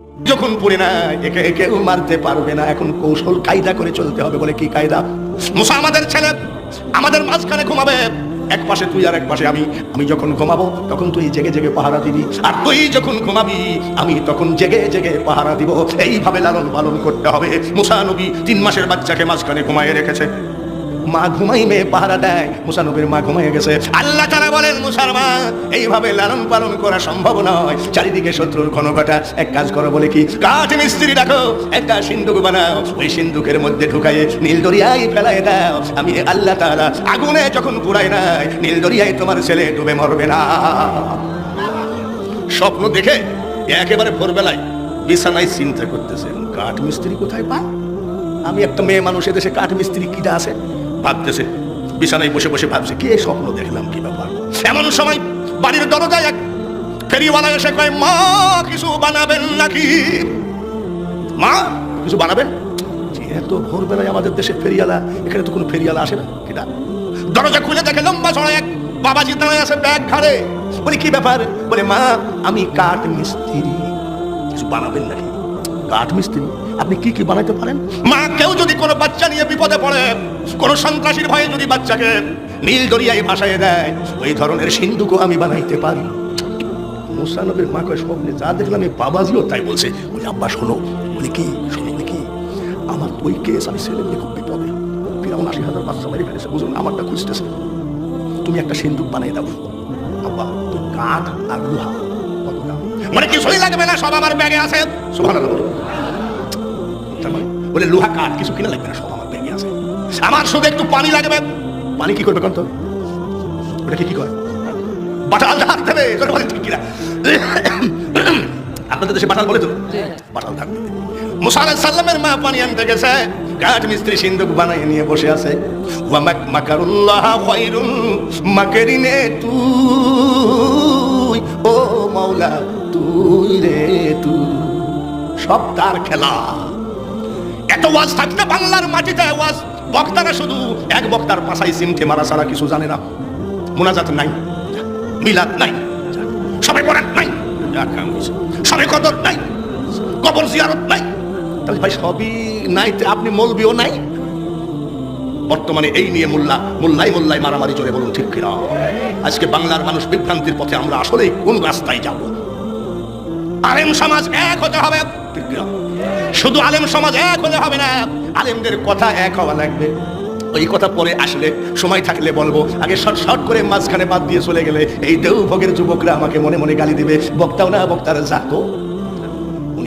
যখন পড়ে না একে কেউ মারতে পারবে না, এখন কৌশল কায়দা করে চলতে হবে। বলে কি কায়দা? মুসা আমাদের ছেলে, আমাদের মাঝখানে ঘুমাবে, এক পাশে তুই আর এক পাশে আমি। আমি যখন ঘুমাবো তখন তুই জেগে জেগে পাহারা দিবি, আর তুই যখন ঘুমাবি আমি তখন জেগে জেগে পাহারা দিব। এইভাবে লালন পালন করতে হবে। মুসা নবী 3 মাসের বাচ্চাকে মাঝখানে ঘুমাইয়ে রেখেছে। মা ঘুমাইবে পাহারা দেয়, মুসা নবীর মা ঘুমাইয়ে গেছে। আল্লাহ তাআলা বলেন, মুসার মা এইভাবে লালন পালন করা সম্ভব নয়, চারিদিকে শত্রুর ঘনঘটা। এক কাজ করো, বলে কি, কাঠ মিস্ত্রি রাখো, একটা সিন্ধুক বানাও, ওই সিন্ধুকের মধ্যে ঢুকাইয়ে নীল দরিয়ায় ফেলায় দাও। আমি আল্লাহ তাআলা আগুনে যখন পুড়াই নাই, নীল দরিয়ায় তোমার ছেলে ডুবে মরবে না। স্বপ্ন দেখে একেবারে ভোরবেলায় বিছানায় চিন্তা করতেছেন, কাঠ মিস্ত্রি কোথায় পায়? আমি একটা মেয়ে মানুষ, এদেশে কাঠ মিস্ত্রি কিটা আছে ভাবতেছে, বিছানায় বসে বসে ভাবছে, কে স্বপ্ন দেখলাম, কি ব্যাপার। এমন সময় বাড়ির দরজায় এক ফেরিওয়ালা এসে কয়, মা কিছু বানাবেন নাকি? মা কিছু বানাবেন? এত ভোরবেলায় আমাদের দেশে ফেরিওয়ালা, এখানে তো কোনো ফেরিওয়ালা আসে না। কিটা দরজা খুলে দেখে লম্বা ছড়া এক বাবাজি দাঁড়ায় আছে ব্যাগ ঘাড়ে। বলে কি ব্যাপার? বলে মা আমি কাঠ মিস্ত্রি, কিছু বানাবেন নাকি? কাঠ মিস্ত্রি? আপনি কি কি বানাইতে পারেন? মা, কেউ যদি কোনো বাচ্চা নিয়ে বিপদে পড়ে, কোনো সন্ত্রাসীর ভয়ে যদি বাচ্চাকে নীল দরিয়ায় ভাসায় দেয়, ওই ধরনের সিন্ধুকও আমি বানাইতে পারি। মুসা নবীর মা কয়, স্বপ্নে যা দেখলাম এই বাবাজিও তাই বলছে। বলে আব্বা শোনো। বলে কি? শোনো। বলে কি? আমার ওই কেস, আমি ছেলে নিয়ে খুব বিপদে, ফিরাউন 80,000 বাচ্চা মেরে ফেলেছে, বুঝুন আমারটা খুঁজতেছে, তুমি একটা সিন্ধুক বানাই দাও। আব্বা তুই কাঠ আর লোহা কত দাম? মানে কিছুই লাগবে না, সব আমার ব্যাগে আছে। সুবহানাল্লাহ। বলে লোহা কাঠ কিছু কিনা লাগবে না, সব আমার ব্যাগে আছে। আমার শুধু একটু পানি লাগবে। পানি কি করবে কন্ত? ওটা কি করে? বাটাল ধার দেবে। ঠিক কিনা? আপনাদের দেশে বাটাল বলে তো, বাটাল ধার দেবে। মুসা আলাইহিস সালামের মা পানি আনতে গেছে, কাঠ মিস্ত্রি সিন্ধুক বানাই নিয়ে বসে আছে। ওয়া মাকারুল্লাহ খায়রুল মাকিরিনে, তুই ও মাওলা, তুই রে তুই, সব তার খেলা। এত ওয়াজ থাকতে বাংলার মাটিতে ওয়াজ, বক্তারা শুধু এক বক্তার পাশায় সিমটে মারা ছাড়া কিছু জানে না। মুনাজাত নাই, মিলাদ নাই, সবাই বরাত নাই, সবাই কদর নাই, কবর জিয়ারত নাই। তাহলে ভাই সবই নাই, আপনি মৌলবিও নাই। বর্তমানে এই নিয়ে মোল্লাই মারামারি চলে, বলুন ঠিক কিনা? আজকে বাংলার মানুষ বিভ্রান্তির পথে। আমরা আসলে কোন রাস্তায় যাব? আলেম সমাজ এক হতে হবে, ঠিক কিনা? শুধু আলেম সমাজ এক হলে হবে না, আলেমদের কথা এক হওয়া লাগবে। ওই কথা পরে আসলে সময় থাকলে বলবো। আগে শর্ট করে মাঝখানে বাদ দিয়ে চলে গেলে এই দেওভোগের যুবকরা আমাকে মনে মনে গালি দিবে, বক্তাও না বক্তারা যাকো।